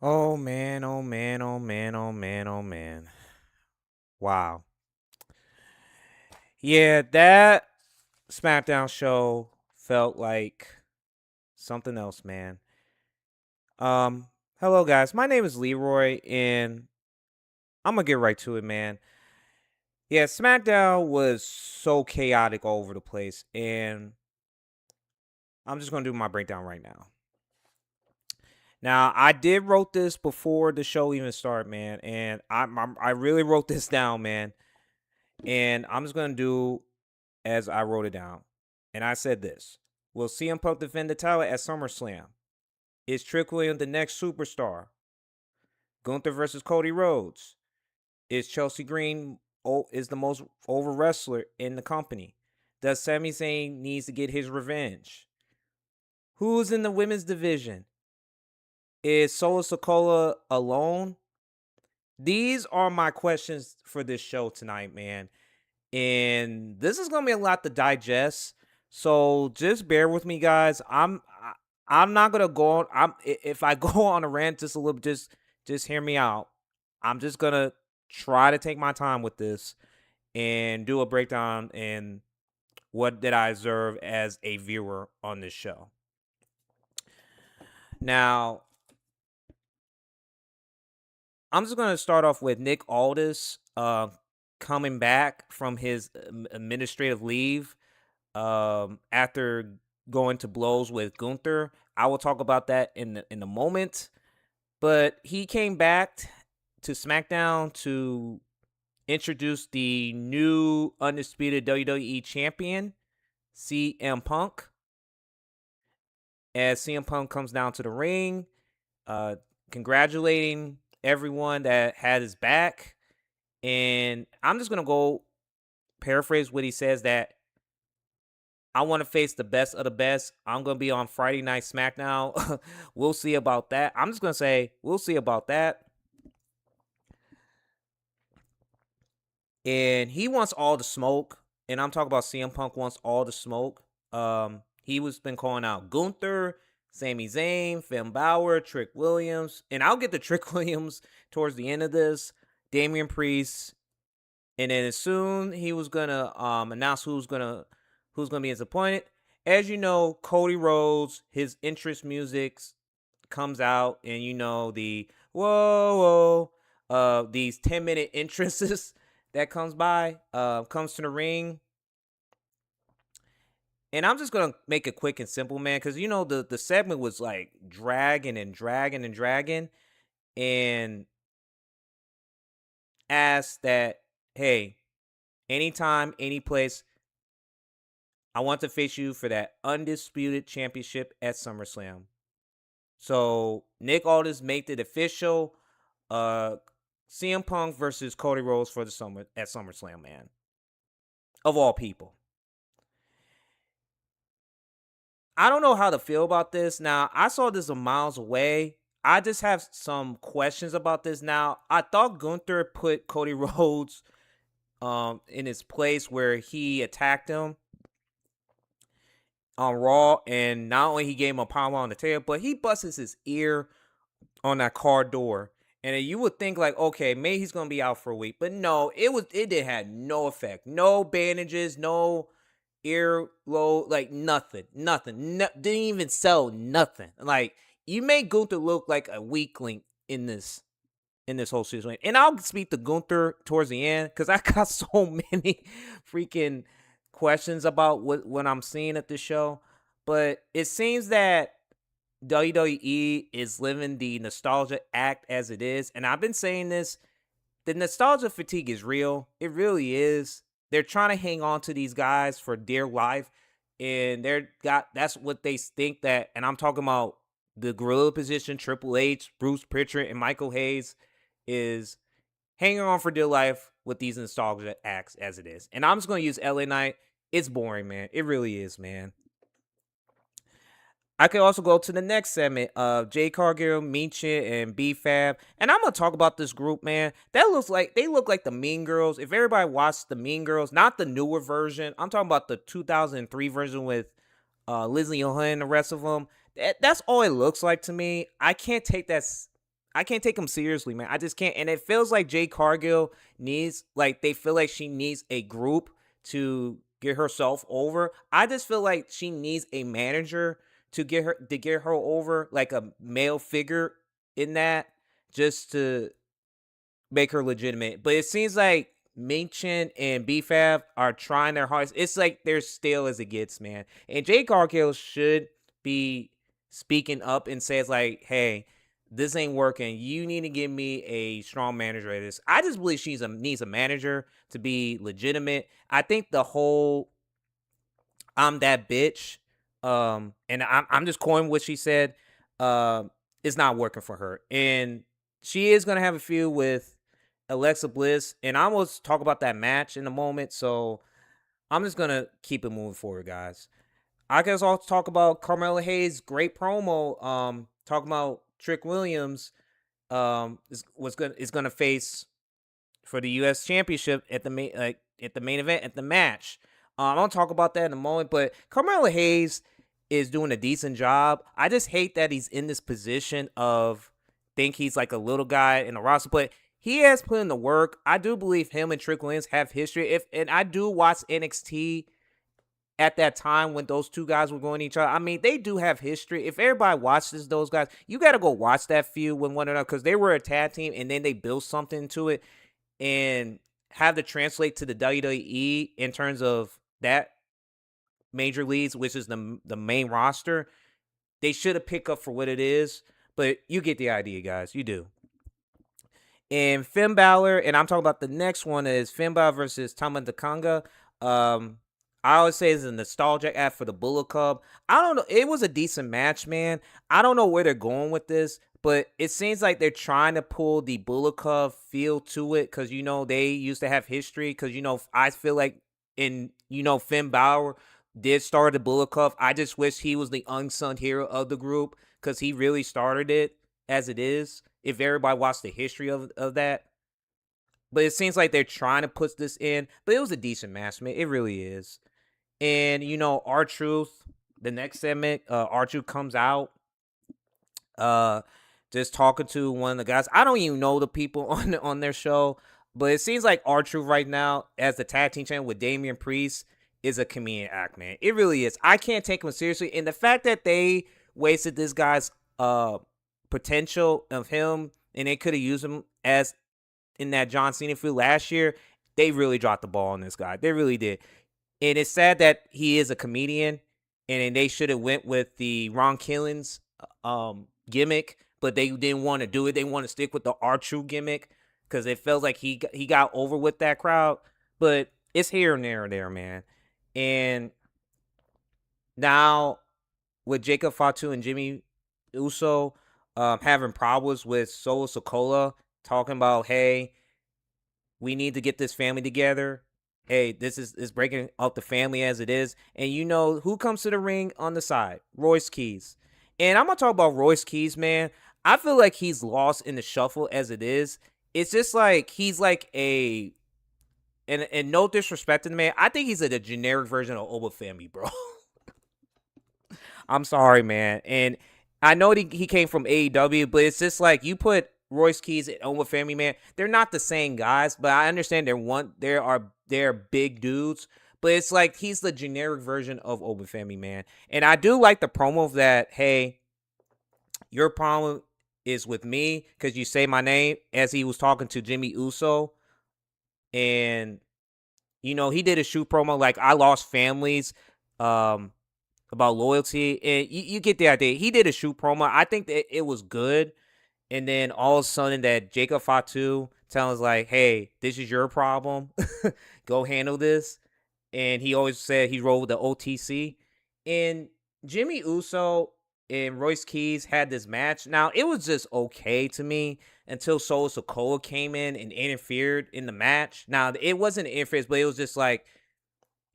Oh man, oh man, oh man, oh man, oh man. Wow. Yeah, that SmackDown show felt like something else, man. Hello guys. My name is Leroy and I'm gonna get right to it, man. Yeah, SmackDown was so chaotic all over the place, and I'm just gonna do my breakdown right now. Now, I did wrote this before the show even started, man, and I really wrote this down, man. And I'm just gonna do as I wrote it down. And I said this: will CM Punk defend the title at SummerSlam? Is Trick Williams the next superstar? Gunther versus Cody Rhodes. Is Chelsea Green is the most over wrestler in the company? Does Sami Zayn needs to get his revenge? Who's in the women's division? Is Solo Sokola alone? These are my questions for this show tonight, man. And this is gonna be a lot to digest. So just bear with me, guys. I'm not gonna go on. If I go on a rant just a little, just hear me out. I'm just gonna try to take my time with this and do a breakdown and what did I observe as a viewer on this show. Now, I'm just gonna start off with Nick Aldis coming back from his administrative leave after going to blows with Gunther. I will talk about that in a moment. But he came back to SmackDown to introduce the new undisputed WWE champion, CM Punk. As CM Punk comes down to the ring, uh, congratulating everyone that had his back. And I'm just gonna go paraphrase what he says that I want to face the best of the best. I'm going to be on Friday Night SmackDown. We'll see about that. I'm just going to say, we'll see about that. And he wants all the smoke. And I'm talking about CM Punk wants all the smoke. He was been calling out Gunther, Sami Zayn, Finn Balor, Trick Williams. And I'll get to Trick Williams towards the end of this. Damian Priest. And then as soon he was gonna announce who's gonna be his opponent. As you know, Cody Rhodes, his interest music comes out, and you know the whoa these 10-minute entrances that comes to the ring. And I'm just gonna make it quick and simple, man, because you know the segment was like dragging and dragging and dragging, and asked that, hey, anytime, any place, I want to face you for that undisputed championship at SummerSlam. So Nick Aldis made it official. Uh CM Punk versus Cody Rhodes for the summer at SummerSlam, man. Of all people. I don't know how to feel about this. Now, I saw this a miles away. I just have some questions about this now. I thought Gunther put Cody Rhodes in his place where he attacked him on Raw, and not only he gave him a power on the table, but he busts his ear on that car door. And you would think like, okay, maybe he's gonna be out for a week, but no, it did had no effect, no bandages, no ear low, like nothing, didn't even sell nothing. Like you made Gunther look like a weakling in this whole situation. And I'll speak to Gunther towards the end because I got so many freaking questions about what I'm seeing at this show. But it seems that WWE is living the nostalgia act as it is. And I've been saying this, the nostalgia fatigue is real. It really is. They're trying to hang on to these guys for dear life. And that's what they think that, and I'm talking about the gorilla position, Triple H, Bruce Pritchard, and Michael Hayes is hanging on for dear life with these nostalgia acts as it is. And I'm just gonna use LA Knight. It's boring, man. It really is, man. I could also go to the next segment of Jay Cargill, Meechin, and B Fab. And I'm gonna talk about this group, man. They look like the Mean Girls. If everybody watched the Mean Girls, not the newer version, I'm talking about the 2003 version with Lizzie Lohan and the rest of them. That's all it looks like to me. I can't take that. I can't take him seriously, man. I just can't. And it feels like Jade Cargill needs, like, they feel like she needs a group to get herself over. I just feel like she needs a manager to get her over, like a male figure in that, just to make her legitimate. But it seems like Ming-Chen and BFAB are trying their hardest. It's like they're stale as it gets, man. And Jade Cargill should be speaking up and says like, "Hey, this ain't working. You need to give me a strong manager at this." I just believe needs a manager to be legitimate. I think the whole "I'm that bitch," and I'm just quoting what she said, is not working for her, and she is gonna have a feud with Alexa Bliss, and I will talk about that match in a moment. So I'm just gonna keep it moving forward, guys. I guess I'll talk about Carmella Hayes' great promo. Talking about Trick Williams. Is gonna face for the U.S. Championship at the main event at the match. I'll talk about that in a moment. But Carmelo Hayes is doing a decent job. I just hate that he's in this position of think he's like a little guy in the roster, but he has put in the work. I do believe him and Trick Williams have history. And I do watch NXT at that time when those two guys were going to each other. I mean, they do have history. If everybody watches those guys, you got to go watch that feud with one another because they were a tag team and then they built something to it and have to translate to the WWE in terms of that major leagues, which is the main roster. They should have picked up for what it is, but you get the idea, guys. You do. And Finn Balor, and I'm talking about the next one is Finn Balor versus Tama Tonga. I always say it's a nostalgic act for the Bullet Club. I don't know. It was a decent match, man. I don't know where they're going with this, but it seems like they're trying to pull the Bullet Club feel to it because, they used to have history. Because, I feel like Finn Balor did start the Bullet Club. I just wish he was the unsung hero of the group because he really started it as it is. If everybody watched the history of that. But it seems like they're trying to put this in. But it was a decent match, man. It really is. And R-Truth, the next segment, R-Truth comes out, just talking to one of the guys. I don't even know the people on their show, but it seems like R-Truth right now, as the tag team champion with Damian Priest, is a comedian act, man. It really is. I can't take him seriously, and the fact that they wasted this guy's potential of him, and they could have used him as in that John Cena feud last year, they really dropped the ball on this guy. They really did. And it's sad that he is a comedian, and they should have went with the Ron Killings gimmick, but they didn't want to do it. They want to stick with the R-Truth gimmick because it feels like he got over with that crowd. But it's here and there, man. And now with Jacob Fatu and Jimmy Uso having problems with Solo Sikoa, talking about, hey, we need to get this family together. Hey, this is breaking up the family as it is. And who comes to the ring on the side? Royce Keys. And I'm going to talk about Royce Keys, man. I feel like he's lost in the shuffle as it is. It's just like he's like and no disrespect to the man, I think he's a generic version of Obafemi, bro. I'm sorry, man. And I know he came from AEW, but it's just like you put Royce Keys and Obafemi, man. They're not the same guys, but I understand they're big dudes. But it's like he's the generic version of Obafemi, man. And I do like the promo of that, hey, your problem is with me because you say my name, as he was talking to Jimmy Uso. And, he did a shoot promo like I lost families about loyalty. And you get the idea. He did a shoot promo. I think that it was good. And then all of a sudden that Jacob Fatu tells like, hey, this is your problem. Go handle this. And he always said he rolled with the OTC. And Jimmy Uso and Royce Keys had this match. Now, it was just okay to me until Solo Sikoa came in and interfered in the match. Now, it wasn't an interference, but it was just like,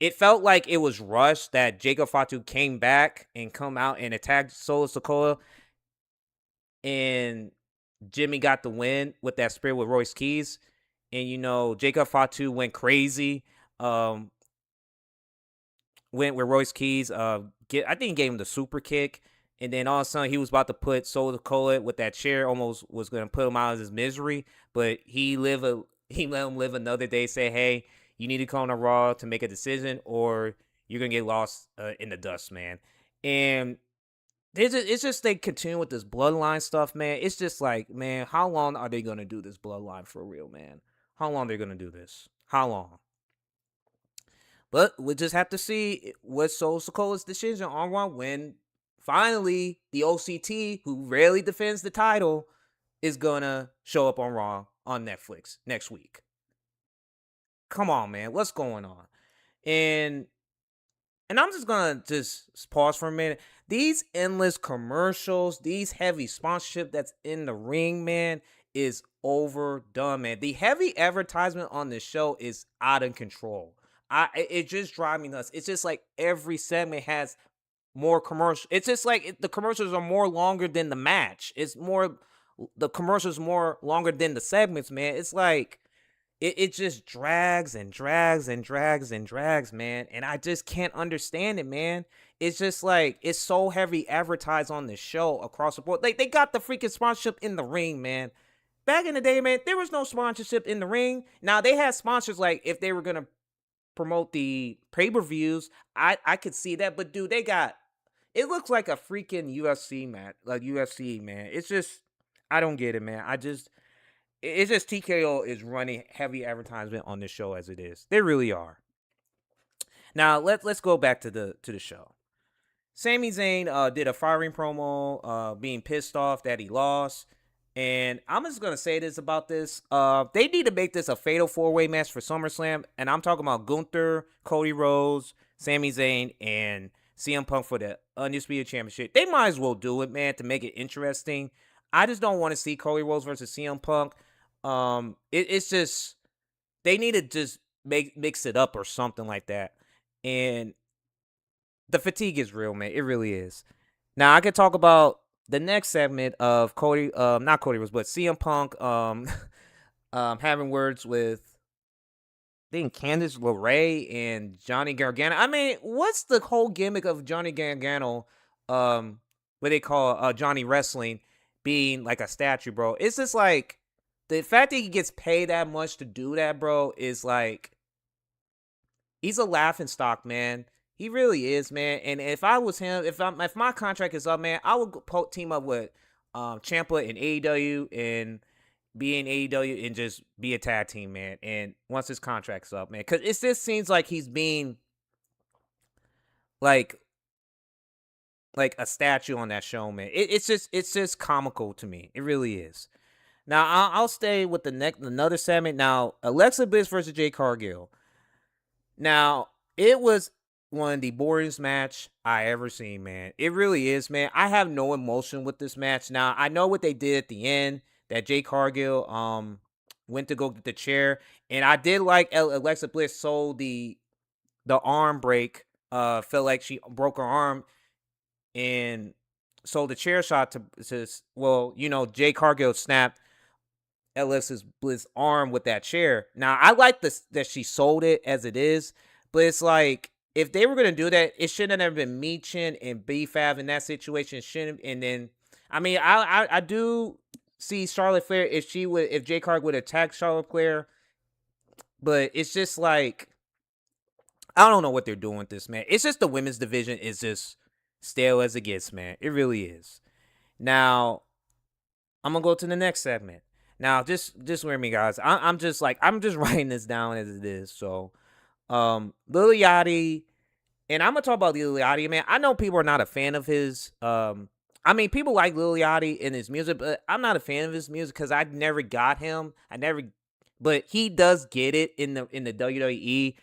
it felt like it was rushed that Jacob Fatu came back and come out and attacked Solo Sikoa. And Jimmy got the win with that spear with Royce Keys. And, Jacob Fatu went crazy. Went with Royce Keys. I think he gave him the super kick. and then all of a sudden he was about to put Solo Sikoa with that chair, almost was going to put him out of his misery, but he let him live another day. Say, hey, you need to come to Raw to make a decision, or you're gonna get lost in the dust, man. And it's just they continue with this bloodline stuff, man. It's just like, man, how long are they gonna do this bloodline for real, man? How long they're gonna do this? How long? But we'll just have to see what Solo Sikoa's decision on Raw when finally the OCT, who rarely defends the title, is gonna show up on Raw on Netflix next week. Come on, man, what's going on? And I'm just gonna just pause for a minute. These endless commercials, these heavy sponsorship that's in the ring, man, is overdone, man. The heavy advertisement on this show is out of control. It just drives me nuts. It's just like every segment has more commercial. It's just like the commercials are more longer than the match. It's more the commercials more longer than the segments, man. It's like it just drags and drags and drags and drags, man. And I just can't understand it, man. It's just like it's so heavy advertised on the show across the board. Like they got the freaking sponsorship in the ring, man. Back in the day, man, there was no sponsorship in the ring. Now they had sponsors like if they were gonna promote the pay-per-views, I could see that. But dude, it looks like a freaking UFC match, like UFC, man. It's just I don't get it, man. It's just TKO is running heavy advertisement on this show as it is. They really are. Now let's go back to the show. Sami Zayn did a firing promo, being pissed off that he lost. And I'm just gonna say this about this. They need to make this a fatal 4-way match for SummerSlam. And I'm talking about Gunther, Cody Rhodes, Sami Zayn, and CM Punk for the Undisputed Championship. They might as well do it, man, to make it interesting. I just don't want to see Cody Rhodes versus CM Punk. It's just they need to just mix it up or something like that. And the fatigue is real, man. It really is. Now I could talk about the next segment of Cody, not Cody Rhodes, but CM Punk, having words with I think Candice LeRae and Johnny Gargano. I mean, what's the whole gimmick of Johnny Gargano? What they call Johnny Wrestling being like a statue, bro. It's just like the fact that he gets paid that much to do that, bro, is like he's a laughing stock, man. He really is, man. And if I was him, if my contract is up, man, I would team up with Ciampa and AEW and be in AEW and just be a tag team, man. And once his contract's up, man, because it just seems like he's being like a statue on that show, man. It's just comical to me. It really is. Now I'll stay with another segment. Now Alexa Bliss versus Jade Cargill. Now it was one of the boringest match I ever seen, man. It really is, man. I have no emotion with this match. Now I know what they did at the end. That Jade Cargill went to go get the chair, and I did like Alexa Bliss sold the arm break. Felt like she broke her arm, and sold the chair shot to well, Jade Cargill snapped Alexa Bliss' arm with that chair. Now I like this that she sold it as it is, but it's like if they were gonna do that, it shouldn't have been Michin and B-Fab in that situation. Shouldn't. And then I mean I do see Charlotte Flair if Jade Cargill would attack Charlotte Flair, but it's just like I don't know what they're doing with this, man. It's just the women's division is just stale as it gets, man. It really is. Now I'm gonna go to the next segment. Now just hear me, guys. I'm just writing this down as it is. So Lil Yachty, and I'm gonna talk about Lil Yachty, man. I know people are not a fan of his. I mean, people like Lil Yachty and his music, but I'm not a fan of his music because I never got him. But he does get it in the WWE.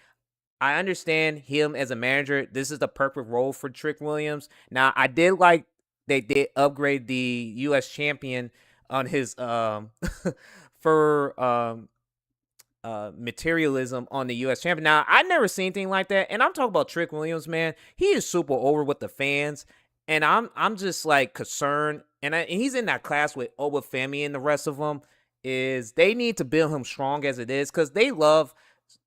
I understand him as a manager. This is the perfect role for Trick Williams. Now, I did like they did upgrade the U.S. champion on his for materialism on the U.S. champion. Now, I never seen anything like that, and I'm talking about Trick Williams, man. He is super over with the fans. And I'm just like concerned, and he's in that class with Oba Femi and the rest of them. Is they need to build him strong as it is because they love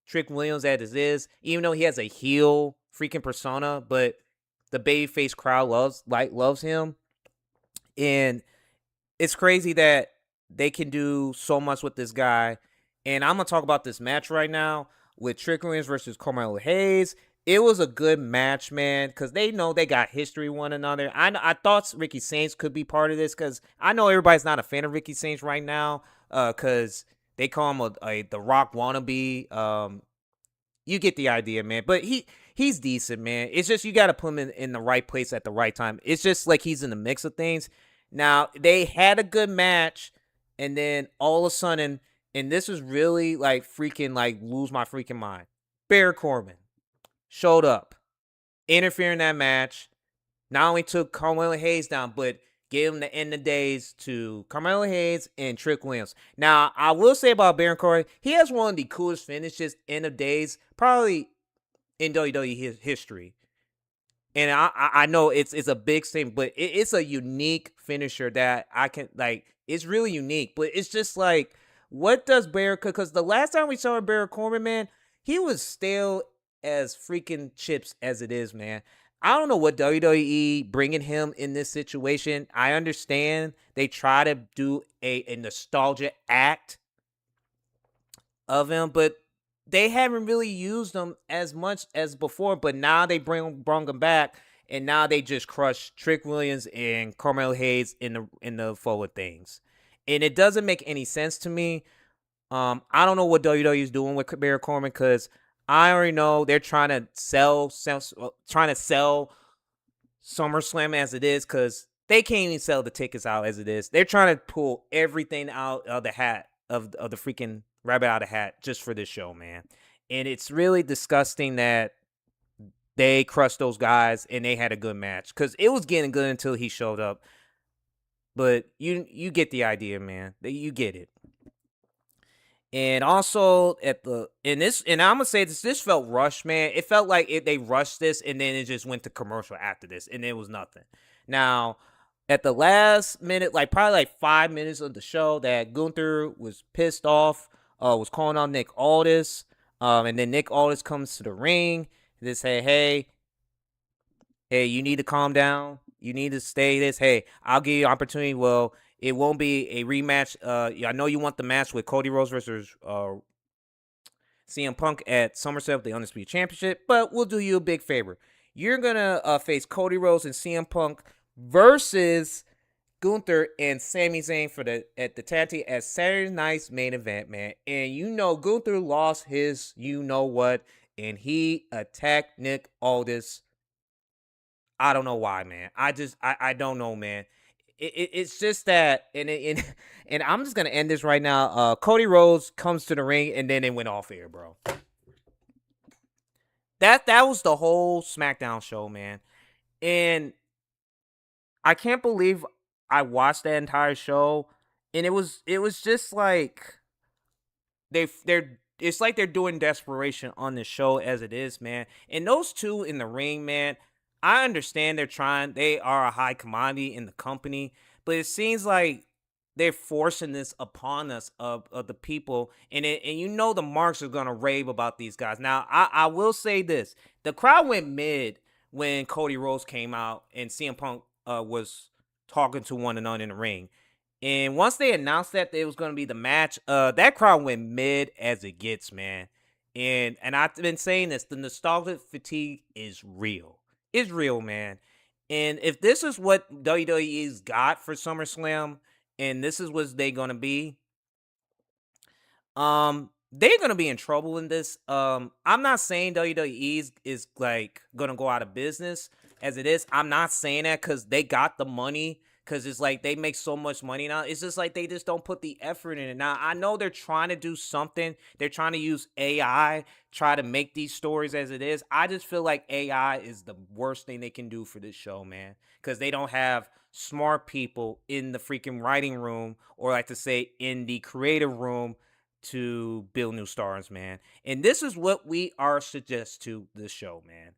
Trick Williams as it is, even though he has a heel freaking persona. But the babyface crowd loves him, and it's crazy that they can do so much with this guy. And I'm gonna talk about this match right now with Trick Williams versus Carmelo Hayes. It was a good match, man, because they know they got history with one another. I thought Ricky Saints could be part of this because I know everybody's not a fan of Ricky Saints right now, because they call him a The Rock wannabe. You get the idea, man. But he's decent, man. It's just you got to put him in the right place at the right time. It's just like he's in the mix of things. Now, they had a good match, and then all of a sudden, and this was really like freaking like lose my freaking mind. Baron Corbin showed up, interfering in that match. Not only took Carmelo Hayes down, but gave him the end of days to Carmelo Hayes and Trick Williams. Now, I will say about Baron Corbin, he has one of the coolest finishes end of days, probably in WWE history. And I know it's a big thing, but it's a unique finisher that I can like. It's really unique, but it's just like, what does Baron? Because the last time we saw Baron Corbin, man, he was stale as freaking chips as it is, man. I don't know what WWE bringing him in this situation. I understand they try to do a nostalgia act of him, but they haven't really used him as much as before. But now they bring him back, and now they just crush Trick Williams and Carmelo Hayes in the forward things, and it doesn't make any sense to me. I don't know what WWE is doing with Baron Corbin because I already know they're trying to sell SummerSlam as it is because they can't even sell the tickets out as it is. They're trying to pull everything out of the hat of the freaking rabbit out of the hat just for this show, man. And it's really disgusting that they crushed those guys and they had a good match because it was getting good until he showed up. But you get the idea, man. You get it. And also and I'm gonna say this felt rushed, man. It felt like they rushed this and then it just went to commercial after this, and it was nothing. Now, at the last minute, like probably like 5 minutes of the show, that Gunther was pissed off, was calling on Nick Aldis, and then Nick Aldis comes to the ring. They say, hey, you need to calm down. You need to stay this. Hey, I'll give you an opportunity. Well, it won't be a rematch. I know you want the match with Cody Rhodes versus CM Punk at SummerSlam, the Undisputed Championship, but we'll do you a big favor. You're gonna face Cody Rhodes and CM Punk versus Gunther and Sami Zayn at the tag team at Saturday night's main event, man. And you know Gunther lost his you know what, and he attacked Nick Aldis. I don't know why, man. I don't know, man. It's just that, and I'm just gonna end this right now. Cody Rhodes comes to the ring, and then it went off air, bro. That was the whole SmackDown show, man. And I can't believe I watched that entire show, and it was just like they're it's like they're doing desperation on the show as it is, man. And those two in the ring, man, I understand they are a high commodity in the company, but it seems like they're forcing this upon us of the people, and you know the marks are gonna rave about these guys. Now, I will say this: the crowd went mid when Cody Rhodes came out and CM Punk was talking to one another in the ring. And once they announced that it was going to be the match, that crowd went mid as it gets, man. And I've been saying this: the nostalgia fatigue is real. It's real, man. And if this is what WWE's got for SummerSlam, and this is what they're gonna be, they're gonna be in trouble in this. I'm not saying WWE is like gonna go out of business as it is. I'm not saying that because they got the money. Because it's like they make so much money now. It's just like they just don't put the effort in it. Now, I know they're trying to do something. They're trying to use AI, try to make these stories as it is. I just feel like AI is the worst thing they can do for this show, man. Because they don't have smart people in the freaking writing room, or like to say in the creative room, to build new stars, man. And this is what we are suggest to this show, man.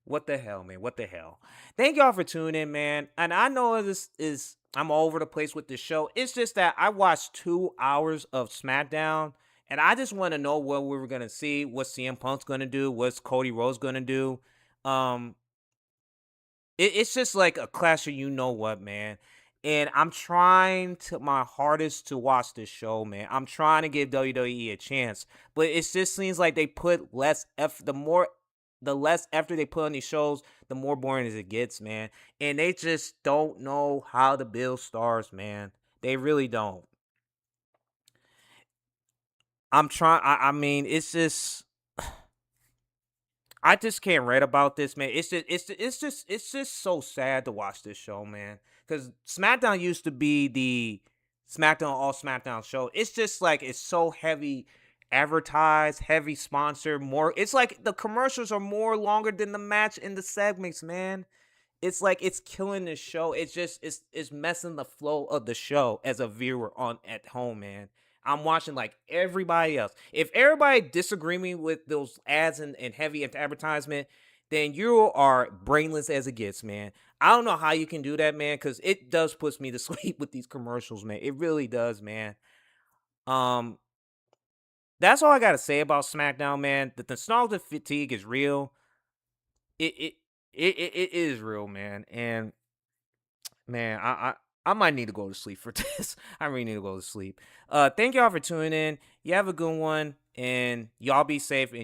What the hell, man? What the hell? Thank y'all for tuning in, man. And I know I'm all over the place with this show. It's just that I watched 2 hours of SmackDown, and I just want to know what we were gonna see, what CM Punk's gonna do, what's Cody Rhodes gonna do. Um, it's just like a clash of you know what, man. And I'm trying to my hardest to watch this show, man. I'm trying to give WWE a chance, but it just seems like they put less effort. The less effort they put on these shows, the more boring as it gets, man. And they just don't know how to build stars, man. They really don't. I'm trying. I mean, it's just I just can't read about this, man. It's just so sad to watch this show, man. Because SmackDown used to be the SmackDown All SmackDown show. It's just like it's so heavy advertised, heavy sponsor. More, it's like the commercials are more longer than the match in the segments, man. It's like it's killing the show. It's messing the flow of the show as a viewer on at home, man. I'm watching like everybody else. If everybody disagree me with those ads and heavy advertisement, then you are brainless as it gets, man. I don't know how you can do that, man, because it does puts me to sleep with these commercials, man. It really does, man. Um, that's all I gotta say about SmackDown, man. The nostalgia fatigue is real. It it it is real, man. And man, I might need to go to sleep for this. I really need to go to sleep. Thank y'all for tuning in. You have a good one, and y'all be safe. And